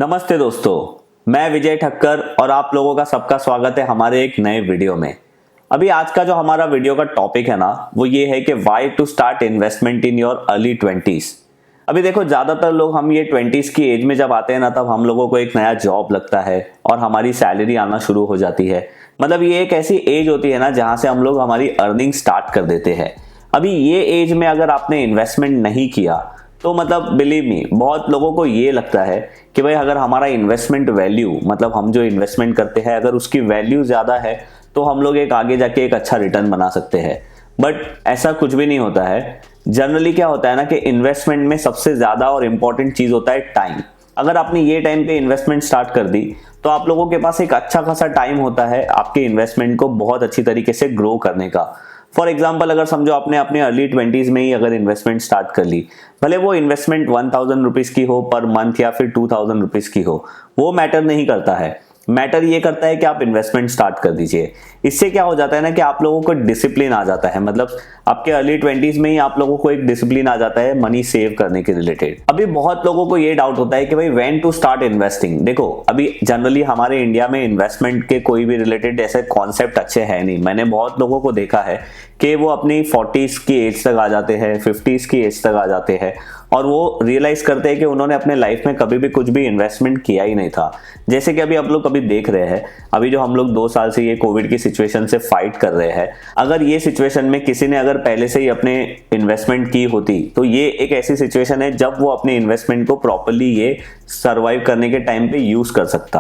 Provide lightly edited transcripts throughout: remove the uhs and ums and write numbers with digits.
नमस्ते दोस्तों, मैं विजय ठक्कर और आप लोगों का सबका स्वागत है हमारे एक नए वीडियो में। अभी आज का जो हमारा वीडियो का टॉपिक है ना, वो ये है कि why to start investment in your early 20s। अभी देखो, ज़्यादातर लोग हम ये 20s की एज में जब आते हैं ना, तब हम लोगों को एक नया जॉब लगता है और हमारी सैलरी आना शुरू हो जाती है। मतलब ये एक ऐसी एज होती है ना जहाँ से हम लोग हमारी अर्निंग स्टार्ट कर देते हैं। अभी ये एज में अगर आपने इन्वेस्टमेंट नहीं किया तो मतलब बिलीव मी, बहुत लोगों को ये लगता है कि भाई अगर हमारा इन्वेस्टमेंट वैल्यू, मतलब हम जो इन्वेस्टमेंट करते हैं, अगर उसकी वैल्यू ज़्यादा है तो हम लोग एक आगे जाके एक अच्छा रिटर्न बना सकते हैं। बट ऐसा कुछ भी नहीं होता है। जनरली क्या होता है ना कि इन्वेस्टमेंट में सबसे ज़्यादा और इम्पॉर्टेंट चीज़ होता है टाइम। अगर आपने ये टाइम पे इन्वेस्टमेंट स्टार्ट कर दी तो आप लोगों के पास एक अच्छा खासा टाइम होता है आपके इन्वेस्टमेंट को बहुत अच्छी तरीके से ग्रो करने का। फॉर एग्जाम्पल, अगर समझो आपने अपने अर्ली 20s में ही अगर इन्वेस्टमेंट स्टार्ट कर ली, भले वो इन्वेस्टमेंट 1000 रुपीज़ की हो पर मंथ या फिर 2000 रुपीज़ की हो, वो मैटर नहीं करता है। मैटर ये करता है कि आप इन्वेस्टमेंट स्टार्ट कर दीजिए। इससे क्या हो जाता है ना कि आप लोगों को डिसिप्लिन आ जाता है। मतलब आपके अर्ली 20s में ही आप लोगों को एक डिसिप्लिन आ जाता है मनी सेव करने के रिलेटेड। अभी बहुत लोगों को ये डाउट होता है कि भाई व्हेन टू स्टार्ट इन्वेस्टिंग। देखो, अभी जनरली हमारे इंडिया में इन्वेस्टमेंट के कोई भी रिलेटेड ऐसे कॉन्सेप्ट अच्छे हैं नहीं। मैंने बहुत लोगों को देखा है कि वो अपनी 40s की एज तक आ जाते हैं, 50s की एज तक आ जाते हैं और वो रियलाइज करते हैं कि उन्होंने अपने लाइफ में कभी भी कुछ भी इन्वेस्टमेंट किया ही नहीं था। जैसे कि अभी आप लोग कभी देख रहे हैं, अभी जो हम लोग 2 साल से ये कोविड की सिचुएशन से फाइट कर रहे हैं, अगर ये सिचुएशन में किसी ने अगर पहले से ही अपने इन्वेस्टमेंट की होती तो ये एक ऐसी सिचुएशन है जब वो अपने इन्वेस्टमेंट को प्रॉपरली ये सर्वाइव करने के टाइम पे यूज कर सकता।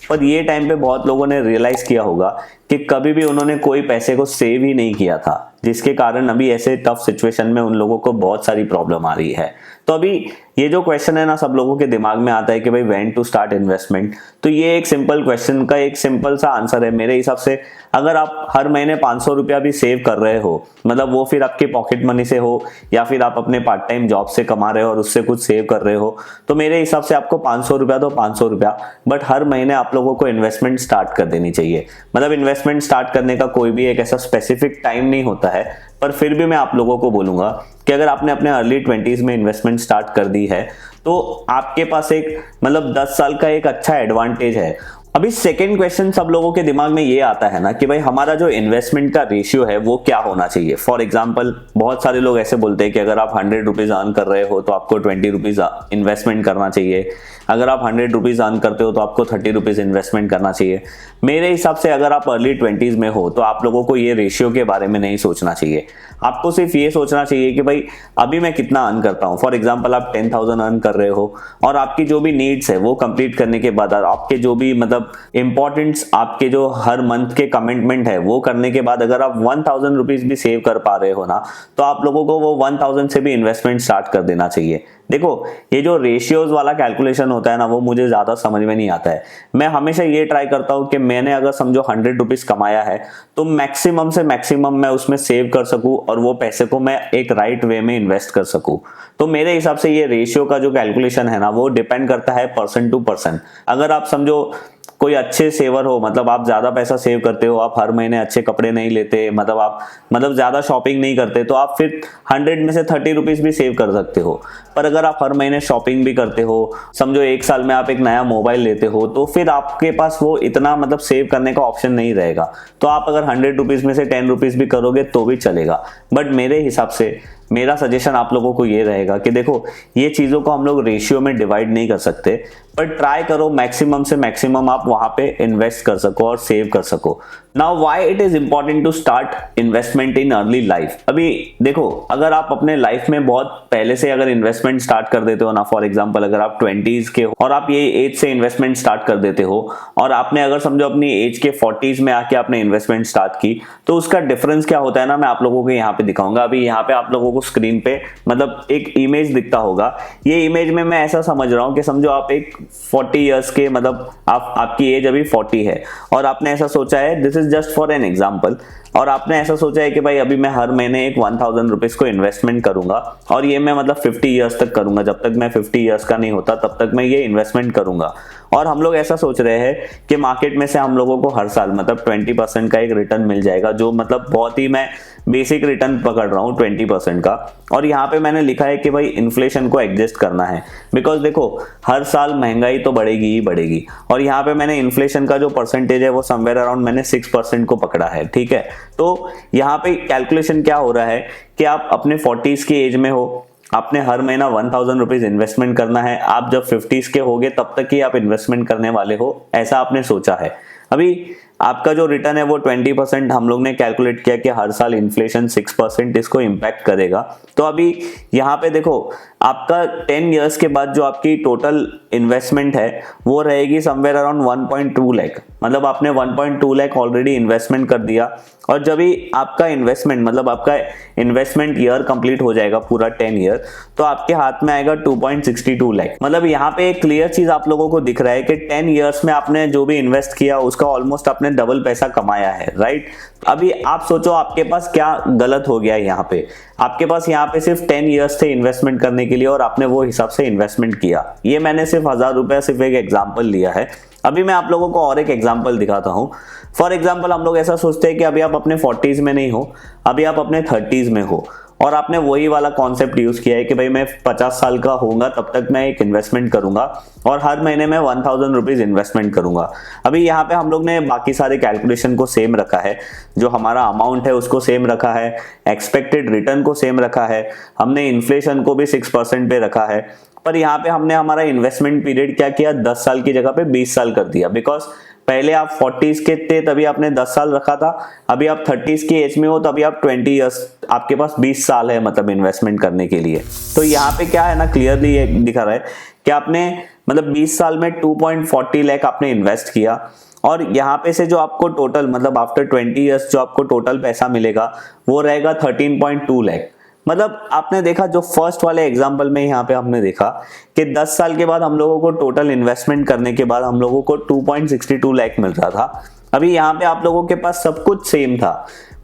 पर ये टाइम पे बहुत लोगों ने रियलाइज किया होगा कि कभी भी उन्होंने कोई पैसे को सेव ही नहीं किया था, जिसके कारण अभी ऐसे टफ सिचुएशन में उन लोगों को बहुत सारी प्रॉब्लम आ रही है। तो अभी ये जो क्वेश्चन है ना, सब लोगों के दिमाग में आता है कि भाई व्हेन टू स्टार्ट इन्वेस्टमेंट। तो ये एक सिंपल क्वेश्चन का एक सिंपल सा आंसर है मेरे हिसाब से। अगर आप हर महीने 500 रुपया भी सेव कर रहे हो, मतलब वो फिर आपके पॉकेट मनी से हो या फिर आप अपने पार्ट टाइम जॉब से कमा रहे हो और उससे कुछ सेव कर रहे हो, तो मेरे हिसाब से आपको 500 रुपया तो 500 रुपया, बट हर महीने आप लोगों को इन्वेस्टमेंट स्टार्ट कर देनी चाहिए। मतलब इन्वेस्टमेंट स्टार्ट करने का कोई भी एक ऐसा स्पेसिफिक टाइम नहीं होता है, पर फिर भी मैं आप लोगों को बोलूंगा कि अगर आपने अपने अर्ली 20s में इन्वेस्टमेंट स्टार्ट कर दी है तो आपके पास एक मतलब 10 साल का एक अच्छा एडवांटेज है। अभी सेकंड क्वेश्चन सब लोगों के दिमाग में ये आता है ना कि भाई हमारा जो इन्वेस्टमेंट का रेशियो है वो क्या होना चाहिए। फॉर एग्जांपल, बहुत सारे लोग ऐसे बोलते हैं कि अगर आप 100 रुपीज अर्न कर रहे हो तो आपको 20 रुपीज इन्वेस्टमेंट करना चाहिए। अगर आप 100 रुपीज अर्न करते हो तो आपको 30 रुपीज इन्वेस्टमेंट करना चाहिए। मेरे हिसाब से अगर आप अर्ली 20s में हो तो आप लोगों को ये रेशियो के बारे में नहीं सोचना चाहिए। आपको सिर्फ ये सोचना चाहिए कि भाई अभी मैं कितना अर्न करता हूँ। फॉर एग्जांपल, आप 10,000 अर्न कर रहे हो और आपकी जो भी नीड्स है वो कंप्लीट करने के बाद, आपके जो भी मतलब इंपॉर्टेंट्स, आपके जो हर मंथ के कमिटमेंट है वो करने के बाद, अगर आप 1000 रुपीज भी सेव कर पा रहे हो ना, तो आप लोगों को वो 1000 से भी इन्वेस्टमेंट स्टार्ट कर देना चाहिए। देखो, ये जो रेशियोज वाला कैलकुलेशन होता है ना, वो मुझे ज्यादा समझ में नहीं आता है। मैं हमेशा ये ट्राई करता हूँ कि मैंने अगर समझो 100 रुपीज कमाया है तो मैक्सिमम से मैक्सिमम मैं उसमें सेव कर सकूं और वो पैसे को मैं एक राइट वे में इन्वेस्ट कर सकूं। तो मेरे हिसाब से ये रेशियो का जो कैलकुलेशन है ना, वो डिपेंड करता है पर्सन टू पर्सन। अगर आप समझो कोई अच्छे सेवर हो, मतलब आप ज्यादा पैसा सेव करते हो, आप हर महीने अच्छे कपड़े नहीं लेते, मतलब आप ज्यादा शॉपिंग नहीं करते, तो आप फिर 100 में से 30 रुपीज भी सेव कर सकते हो। पर अगर आप हर महीने शॉपिंग भी करते हो, समझो 1 साल में आप एक नया मोबाइल लेते हो, तो फिर आपके पास वो इतना मतलब सेव करने का ऑप्शन नहीं रहेगा। तो आप अगर 100 रुपीज में से 10 रुपीज भी करोगे तो भी चलेगा। बट मेरे हिसाब से मेरा सजेशन आप लोगों को ये रहेगा कि देखो, ये चीज़ों को हम लोग रेशियो में डिवाइड नहीं कर सकते, पर ट्राई करो मैक्सिमम से मैक्सिमम आप वहां पे इन्वेस्ट कर सको और सेव कर सको। Now why it is important to start investment in early life. अभी देखो, अगर आप अपने लाइफ में बहुत पहले से अगर इन्वेस्टमेंट स्टार्ट कर देते हो ना, फॉर एग्जांपल अगर आप 20s के हो और आप ये एज से इन्वेस्टमेंट स्टार्ट कर देते हो और आपने अगर समझो अपनी एज के 40s में आके आपने इन्वेस्टमेंट स्टार्ट की, तो उसका डिफरेंस क्या होता है ना, मैं आप लोगों को यहाँ पे दिखाऊंगा। अभी यहाँ पे आप लोगों को स्क्रीन पे मतलब एक इमेज दिखता होगा। ये इमेज में मैं ऐसा समझ रहा हूँ कि समझो आप एक 40 इयर्स के, मतलब आपकी एज अभी 40 है और आपने ऐसा सोचा है, this is just for an example, और आपने ऐसा सोचा है कि भाई अभी मैं हर महीने एक 1000 रुपीज को इन्वेस्टमेंट करूंगा और ये मैं मतलब 50 इयर्स तक करूंगा। जब तक मैं 50 इयर्स का नहीं होता तब तक मैं ये इन्वेस्टमेंट करूंगा। और हम लोग ऐसा सोच रहे हैं कि मार्केट में से हम लोगों को हर साल मतलब 20% का एक रिटर्न मिल जाएगा, जो मतलब बहुत ही मैं बेसिक रिटर्न पकड़ रहा हूँ 20% का। और यहाँ पे मैंने लिखा है कि भाई इन्फ्लेशन को एडजस्ट करना है, बिकॉज देखो हर साल महंगाई तो बढ़ेगी ही बढ़ेगी, और यहाँ पे मैंने इन्फ्लेशन का जो परसेंटेज है वो समवेयर अराउंड मैंने 6% को पकड़ा है, ठीक है। तो यहाँ पे कैलकुलेशन क्या हो रहा है कि आप अपने 40s की एज में हो, आपने हर महीना 1000 रुपीज इन्वेस्टमेंट करना है, आप जब 50s के होगे तब तक ही आप इन्वेस्टमेंट करने वाले हो, ऐसा आपने सोचा है। अभी आपका जो रिटर्न है वो 20% हम लोग ने कैलकुलेट किया कि हर साल इन्फ्लेशन 6% इसको इम्पैक्ट करेगा। तो अभी यहाँ पे देखो आपका 10 इयर्स के बाद जो आपकी टोटल इन्वेस्टमेंट है वो रहेगी समवेयर अराउंड 1.2 लाख, मतलब आपने 1.2 लाख ऑलरेडी इन्वेस्टमेंट कर दिया। और जब भी आपका इन्वेस्टमेंट मतलब आपका इन्वेस्टमेंट ईयर कंप्लीट हो जाएगा पूरा 10 ईयर, तो आपके हाथ में आएगा 2.62 लाख। मतलब यहाँ पे एक क्लियर चीज आप लोगों को दिख रहा है कि 10 इयर्स में आपने जो भी इन्वेस्ट किया उसका ऑलमोस्ट आपने डबल पैसा कमाया है, राइट। अभी आप सोचो आपके पास क्या गलत हो गया यहाँ पे। आपके पास यहाँ पे सिर्फ 10 इयर्स थे इन्वेस्टमेंट करने के लिए और आपने वो हिसाब से इन्वेस्टमेंट किया। ये मैंने सिर्फ 1000 रुपया सिर्फ एक एग्जाम्पल लिया है। अभी मैं आप लोगों को और एक एग्जाम्पल दिखाता हूँ। फॉर एग्जाम्पल हम लोग ऐसा सोचते हैं कि अभी आप अपने 40s में नहीं हो, अभी आप अपने 30s में हो, और आपने वही वाला कॉन्सेप्ट यूज किया है कि भाई मैं 50 साल का होऊंगा तब तक मैं एक इन्वेस्टमेंट करूंगा और हर महीने में 1000 रुपीज इन्वेस्टमेंट करूंगा। अभी यहाँ पे हम लोग ने बाकी सारे कैलकुलेशन को सेम रखा है, जो हमारा अमाउंट है उसको सेम रखा है, एक्सपेक्टेड रिटर्न को सेम रखा है, हमने इन्फ्लेशन को भी 6% पे रखा है। पर यहाँ पे हमने हमारा इन्वेस्टमेंट पीरियड क्या किया, 10 साल की जगह पे 20 साल कर दिया। बिकॉज पहले आप 40s के थे तभी आपने 10 साल रखा था, अभी आप 30s की एज में हो तो अभी आप 20 इयर्स, आपके पास 20 साल है मतलब इन्वेस्टमेंट करने के लिए। तो यहाँ पे क्या है ना, क्लियरली ये दिखा रहा है कि आपने मतलब 20 साल में 2.40 लाख आपने इन्वेस्ट किया, और यहाँ पे से जो आपको टोटल मतलब आफ्टर 20 इयर्स जो आपको टोटल पैसा मिलेगा वो रहेगा 13.2 लाख। मतलब आपने देखा जो फर्स्ट वाले एग्जांपल में यहाँ पे हमने देखा कि 10 साल के बाद हम लोगों को टोटल इन्वेस्टमेंट करने के बाद हम लोगों को 2.62 लाख मिल रहा था। अभी यहाँ पे आप लोगों के पास सब कुछ सेम था,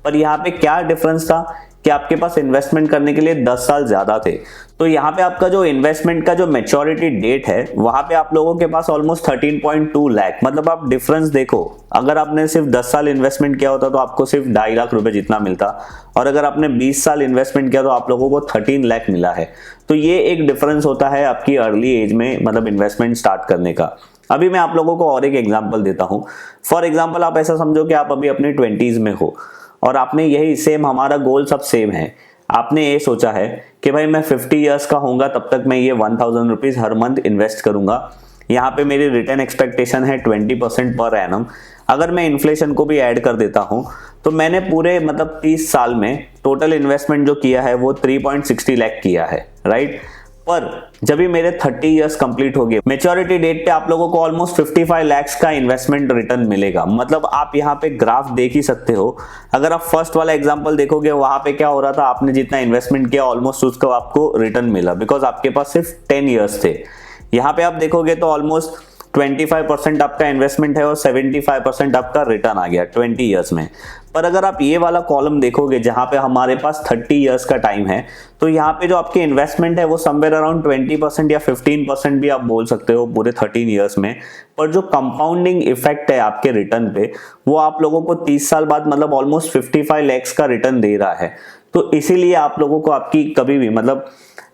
पर यहाँ पे क्या डिफरेंस था कि आपके पास इन्वेस्टमेंट करने के लिए 10 साल ज्यादा थे। तो यहाँ पे आपका जो इन्वेस्टमेंट का जो मैच्योरिटी डेट है वहां पे आप लोगों के पास ऑलमोस्ट 13.2 लाख। मतलब आप डिफरेंस देखो, अगर आपने सिर्फ 10 साल इन्वेस्टमेंट किया होता तो आपको सिर्फ 2.5 लाख रुपए जितना मिलता, और अगर आपने 20 साल इन्वेस्टमेंट किया तो आप लोगों को 13 लाख मिला है। तो ये एक डिफरेंस होता है आपकी अर्ली एज में मतलब इन्वेस्टमेंट स्टार्ट करने का। अभी मैं आप लोगों को और एक एग्जाम्पल देता हूँ। फॉर एग्जाम्पल आप ऐसा समझो कि आप अभी अपने 20s में हो और आपने यही सेम, हमारा गोल सब सेम है। आपने ये सोचा है कि भाई मैं 50 इयर्स का होऊंगा तब तक मैं ये 1000 रुपीज हर मंथ इन्वेस्ट करूंगा। यहाँ पे मेरी रिटर्न एक्सपेक्टेशन है 20% पर एनम। अगर मैं इन्फ्लेशन को भी ऐड कर देता हूँ तो मैंने पूरे मतलब 30 साल में टोटल इन्वेस्टमेंट जो किया है वो 3.60 लाख किया है, राइट। पर जब भी मेरे 30 इयर्स कंप्लीट हो गए, मेच्योरिटी डेट पे आप लोगों को ऑलमोस्ट 55 लाख का इन्वेस्टमेंट रिटर्न मिलेगा। मतलब आप यहाँ पे ग्राफ देख ही सकते हो। अगर आप फर्स्ट वाला एग्जांपल देखोगे वहां पे क्या हो रहा था, आपने जितना इन्वेस्टमेंट किया ऑलमोस्ट उसका आपको रिटर्न मिला, बिकॉज आपके पास सिर्फ 10 इयर्स थे। यहाँ पे आप देखोगे तो ऑलमोस्ट 25% आपका इन्वेस्टमेंट है और 75% आपका रिटर्न आ गया 20 इयर्स में। पर अगर आप ये वाला कॉलम देखोगे जहां पे हमारे पास 30 इयर्स का टाइम है, तो यहाँ पे जो आपकी इन्वेस्टमेंट है वो समवेयर अराउंड 20% या 15% भी आप बोल सकते हो पूरे 13 इयर्स में। पर जो कंपाउंडिंग इफेक्ट है आपके रिटर्न पे वो आप लोगों को 30 साल बाद मतलब ऑलमोस्ट 55 लाख का रिटर्न दे रहा है। तो इसीलिए आप लोगों को आपकी कभी भी मतलब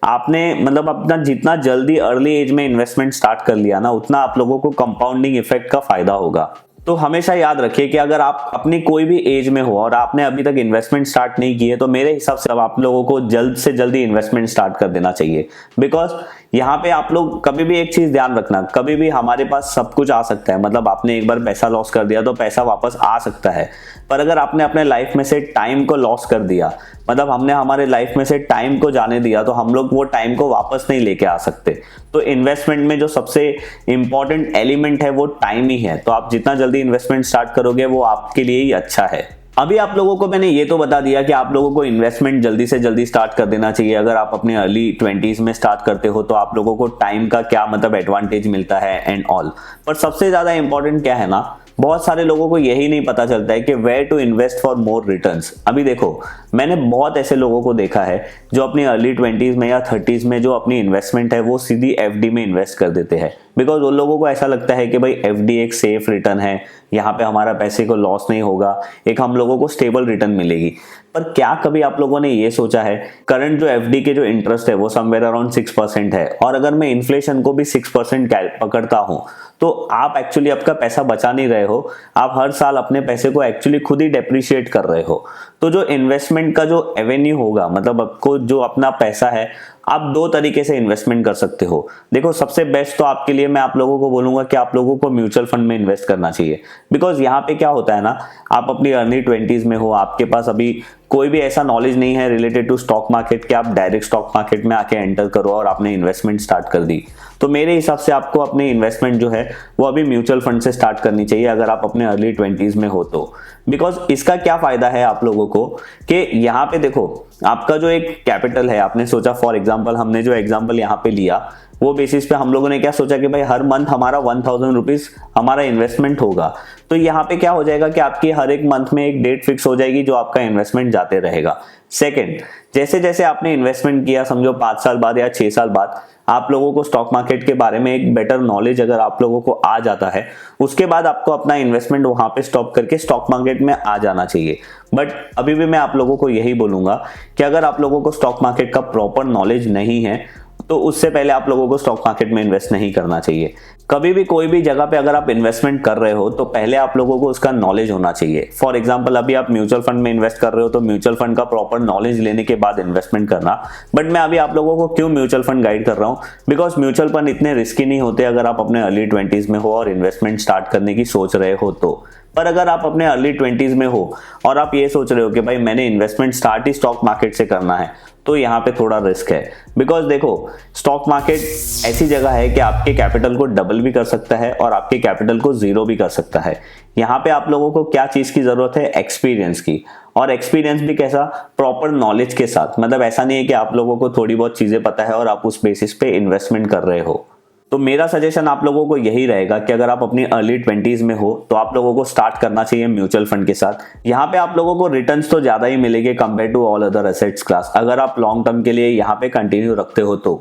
आपने मतलब अपना जितना जल्दी अर्ली एज में इन्वेस्टमेंट स्टार्ट कर लिया ना, उतना आप लोगों को कंपाउंडिंग इफेक्ट का फायदा होगा। तो हमेशा याद रखिए कि अगर आप अपनी कोई भी एज में हो और आपने अभी तक इन्वेस्टमेंट स्टार्ट नहीं की है तो मेरे हिसाब से अब आप लोगों को जल्द से जल्दी इन्वेस्टमेंट स्टार्ट कर देना चाहिए। बिकॉज यहाँ पे आप लोग कभी भी एक चीज ध्यान रखना, कभी भी हमारे पास सब कुछ आ सकता है। मतलब आपने एक बार पैसा लॉस कर दिया तो पैसा वापस आ सकता है, पर अगर आपने अपने लाइफ में से टाइम को लॉस कर दिया, मतलब हमने हमारे लाइफ में से टाइम को जाने दिया, तो हम लोग वो टाइम को वापस नहीं लेके आ सकते। तो इन्वेस्टमेंट में जो सबसे इंपॉर्टेंट एलिमेंट है वो टाइम ही है। तो आप जितना जल्दी इन्वेस्टमेंट स्टार्ट करोगे वो आपके लिए ही अच्छा है। अभी आप लोगों को मैंने ये तो बता दिया कि आप लोगों को इन्वेस्टमेंट जल्दी से जल्दी स्टार्ट कर देना चाहिए। अगर आप अपने अर्ली 20s में स्टार्ट करते हो तो आप लोगों को टाइम का क्या मतलब एडवांटेज मिलता है एंड ऑल। पर सबसे ज्यादा इंपॉर्टेंट क्या है ना, बहुत सारे लोगों को यही नहीं पता चलता है कि where to invest for more returns. अभी देखो, मैंने बहुत ऐसे लोगों को देखा है जो अपनी अर्ली 20s में या 30s में जो अपनी इन्वेस्टमेंट है वो सीधी एफडी में इन्वेस्ट कर देते हैं, बिकॉज उन लोगों को ऐसा लगता है कि भाई एफडी एक सेफ रिटर्न है, यहाँ पे हमारा पैसे को लॉस नहीं होगा, एक हम लोगों को स्टेबल रिटर्न मिलेगी। पर क्या कभी आप लोगों ने ये सोचा है, करंट जो एफडी के जो इंटरेस्ट है वो समवेयर अराउंड 6% है, और अगर मैं इन्फ्लेशन को भी 6% पकड़ता हूं तो आप एक्चुअली आपका पैसा बचा नहीं रहे हो, आप हर साल अपने पैसे को एक्चुअली खुद ही डेप्रिशिएट कर रहे हो। तो जो इन्वेस्टमेंट का जो एवेन्यू होगा, मतलब आपको जो अपना पैसा है, आप दो तरीके से इन्वेस्टमेंट कर सकते हो। देखो, सबसे बेस्ट तो आपके लिए मैं आप लोगों को बोलूंगा कि आप लोगों को म्यूचुअल फंड में इन्वेस्ट करना चाहिए, बिकॉज यहाँ पे क्या होता है ना, आप अपनी अर्ली 20s में हो, आपके पास अभी कोई भी ऐसा नॉलेज नहीं है रिलेटेड टू स्टॉक मार्केट कि आप डायरेक्ट स्टॉक मार्केट में आके एंटर करो और आपने इन्वेस्टमेंट स्टार्ट कर दी। तो मेरे हिसाब से आपको अपनी इन्वेस्टमेंट जो है वो अभी म्यूचुअल फंड से स्टार्ट करनी चाहिए अगर आप अपने अर्ली 20s में हो तो। बिकॉज इसका क्या फायदा है आप लोगों को कि यहाँ पे देखो, आपका जो एक कैपिटल है, आपने सोचा फॉर एग्जांपल, हमने जो एग्जांपल यहाँ पे लिया वो बेसिस पे हम लोगों ने क्या सोचा कि भाई हर मंथ हमारा 1000 रुपीज हमारा इन्वेस्टमेंट होगा। तो यहाँ पे क्या हो जाएगा कि आपकी हर एक मंथ में एक डेट फिक्स हो जाएगी जो आपका इन्वेस्टमेंट जाते रहेगा। सेकंड, जैसे जैसे आपने इन्वेस्टमेंट किया, समझो 5 साल बाद या 6 साल बाद आप लोगों को स्टॉक मार्केट के बारे में एक बेटर नॉलेज अगर आप लोगों को आ जाता है, उसके बाद आपको अपना इन्वेस्टमेंट वहां पे स्टॉप करके स्टॉक मार्केट में आ जाना चाहिए। बट अभी भी मैं आप लोगों को यही बोलूंगा कि अगर आप लोगों को स्टॉक मार्केट का प्रॉपर नॉलेज नहीं है तो उससे पहले आप लोगों को स्टॉक मार्केट में इन्वेस्ट नहीं करना चाहिए। कभी भी कोई भी जगह पे अगर आप इन्वेस्टमेंट कर रहे हो तो पहले आप लोगों को उसका नॉलेज होना चाहिए। फॉर एग्जांपल, अभी आप म्यूचुअल फंड में इन्वेस्ट कर रहे हो तो म्यूचुअल फंड का प्रॉपर नॉलेज लेने के बाद इन्वेस्टमेंट करना। बट मैं अभी आप लोगों को क्यों म्यूचुअल फंड गाइड कर रहा हूं, बिकॉज म्यूचुअल फंड इतने रिस्की नहीं होते अगर आप अपने अर्ली 20s में हो और इन्वेस्टमेंट स्टार्ट करने की सोच रहे हो तो। पर अगर आप अपने अर्ली 20s में हो और आप ये सोच रहे हो कि भाई मैंने इन्वेस्टमेंट स्टार्ट ही स्टॉक मार्केट से करना है, तो यहाँ पे थोड़ा रिस्क है। बिकॉज देखो, स्टॉक मार्केट ऐसी जगह है कि आपके कैपिटल को डबल भी कर सकता है और आपके कैपिटल को जीरो भी कर सकता है। यहाँ पे आप लोगों को क्या चीज की जरूरत है, एक्सपीरियंस की, और एक्सपीरियंस भी कैसा, प्रॉपर नॉलेज के साथ। मतलब ऐसा नहीं है कि आप लोगों को थोड़ी बहुत चीजें पता है और आप उस बेसिस पे इन्वेस्टमेंट कर रहे हो। तो मेरा सजेशन आप लोगों को यही रहेगा कि अगर आप अपनी अर्ली 20s में हो तो आप लोगों को स्टार्ट करना चाहिए म्यूचुअल फंड के साथ। यहाँ पे आप लोगों को रिटर्न्स तो ज्यादा ही मिलेंगे compare to all other assets class, अगर आप लॉन्ग टर्म के लिए यहाँ पे कंटिन्यू रखते हो तो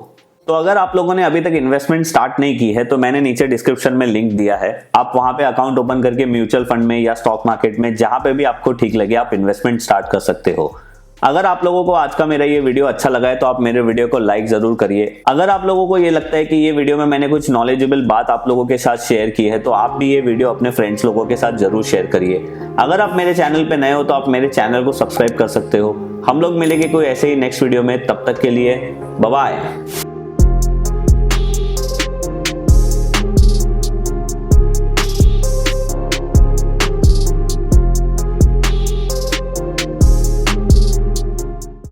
अगर आप लोगों ने अभी तक इन्वेस्टमेंट स्टार्ट नहीं की है तो मैंने नीचे डिस्क्रिप्शन में लिंक दिया है, आप वहां पे अकाउंट ओपन करके म्यूचुअल फंड में या स्टॉक मार्केट में जहां पे भी आपको ठीक लगे आप इन्वेस्टमेंट स्टार्ट कर सकते हो। अगर आप लोगों को आज का मेरा ये वीडियो अच्छा लगा है तो आप मेरे वीडियो को लाइक जरूर करिए। अगर आप लोगों को ये लगता है कि ये वीडियो में मैंने कुछ नॉलेजेबल बात आप लोगों के साथ शेयर की है तो आप भी ये वीडियो अपने फ्रेंड्स लोगों के साथ जरूर शेयर करिए। अगर आप मेरे चैनल पे नए हो तो आप मेरे चैनल को सब्सक्राइब कर सकते हो। हम लोग मिलेंगे कोई ऐसे ही नेक्स्ट वीडियो में, तब तक के लिए बाय बाय।